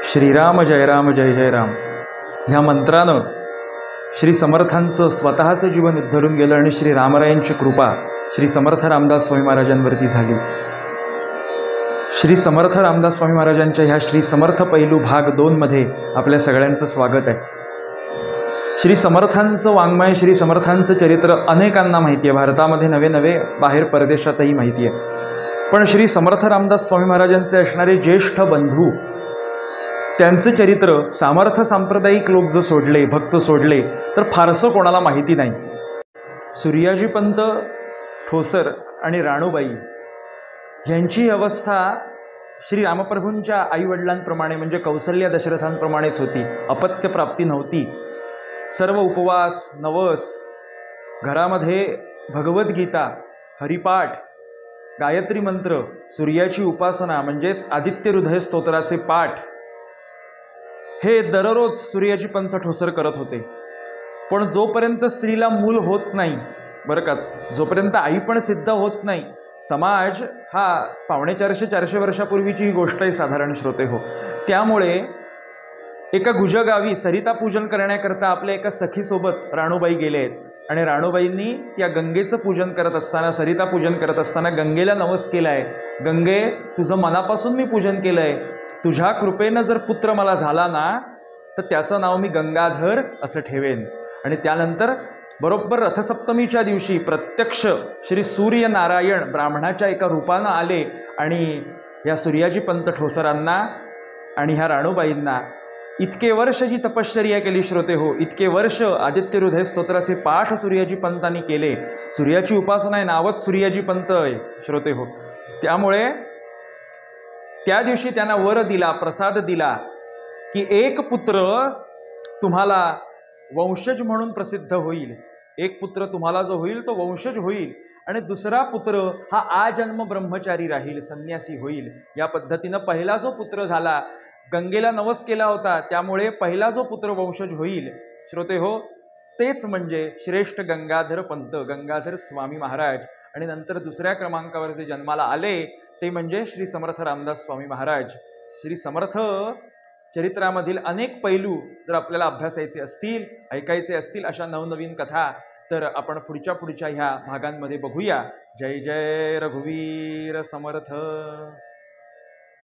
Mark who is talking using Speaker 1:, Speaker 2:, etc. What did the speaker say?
Speaker 1: श्रीराम जय राम जय जय राम ह्या मंत्रानं श्री समर्थांचं स्वतःचं जीवन उद्धरून गेलं आणि श्री रामरायांची कृपा श्री समर्थ रामदास स्वामी महाराजांवरती झाली। श्री समर्थ रामदास स्वामी महाराजांच्या ह्या श्री समर्थ पैलू भाग 2 मध्ये आपल्या सगळ्यांचं स्वागत आहे। श्री समर्थांचं वाङ्मय, श्री समर्थांचं चरित्र अनेकांना माहिती आहे, भारतामध्ये नवे नवे, बाहेर परदेशातही माहिती आहे। पण श्री समर्थ रामदास स्वामी महाराजांचे असणारे ज्येष्ठ बंधू, त्यांचं चरित्र सामर्थ सांप्रदायिक लोक जो सोडले, भक्त सोडले तर फारसं कोणाला माहिती नाही। सूर्याजी पंत ठोसर आणि राणूबाई यांची अवस्था श्री रामप्रभूंच्या आईवडिलांप्रमाणे म्हणजे कौसल्या दशरथांप्रमाणेच होती। अपत्य प्राप्ती नव्हती। सर्व उपवास, नवस, घरामध्ये भगवद्गीता, हरिपाठ, गायत्री मंत्र, सूर्याची उपासना म्हणजेच आदित्य हृदय स्तोत्राचे पाठ हे दररोज सूर्याजी पंत ठोसर करत होते। पण जोपर्यंत स्त्रीला मूल होत नाही, बरं का, जोपर्यंत आई पण सिद्ध होत नाही, समाज हा 450-400 वर्षापूर्वीची ही गोष्ट आहे साधारण श्रोते हो। त्यामुळे एका गुजगावी सरिता पूजन करण्याकरता आपल्या एका सखीसोबत राणूबाई गेले आहेत आणि राणूबाईंनी त्या गंगेचं पूजन करत असताना, सरिता पूजन करत असताना गंगेला नवस केलाय, गंगे तुझं मनापासून मी पूजन केलंय, तुझ्या कृपेनं जर पुत्र मला झाला ना तर त्याचं नाव मी गंगाधर असं ठेवेन। आणि त्यानंतर बरोबर रथसप्तमीच्या दिवशी प्रत्यक्ष श्री सूर्यनारायण ब्राह्मणाच्या एका रूपानं आले आणि या सूर्याजी पंत ठोसरांना आणि ह्या राणूबाईंना इतके वर्ष जी तपश्चर्या केली श्रोते हो, इतके वर्ष आदित्य हृदय स्तोत्राचे पाठ सूर्याजी पंतांनी केले। सूर्याची उपासना आहे, नावच सूर्याजी पंत आहे श्रोते हो। त्यामुळे त्या दिवशी त्यांना वर दिला, प्रसाद दिला की एक पुत्र तुम्हाला वंशज म्हणून प्रसिद्ध होईल, एक पुत्र तुम्हाला जो होईल तो वंशज होईल आणि दुसरा पुत्र हा आजन्म ब्रह्मचारी राहील, संन्यासी होईल। या पद्धतीनं पहिला जो पुत्र झाला, गंगेला नवस केला होता, त्यामुळे पहिला जो पुत्र वंशज होईल श्रोते हो, तेच म्हणजे श्रेष्ठ गंगाधर पंत, गंगाधर स्वामी महाराज। आणि नंतर दुसऱ्या क्रमांकावर जे जन्माला आले ते म्हणजे श्री समर्थ रामदास स्वामी महाराज। श्री समर्थ चरित्रामधील अनेक पैलू जर आपल्याला अभ्यासायचे असतील, ऐकायचे असतील, अशा नवनवीन कथा तर आपण पुढच्या ह्या भागांमध्ये बघूया। जय जय रघुवीर समर्थ।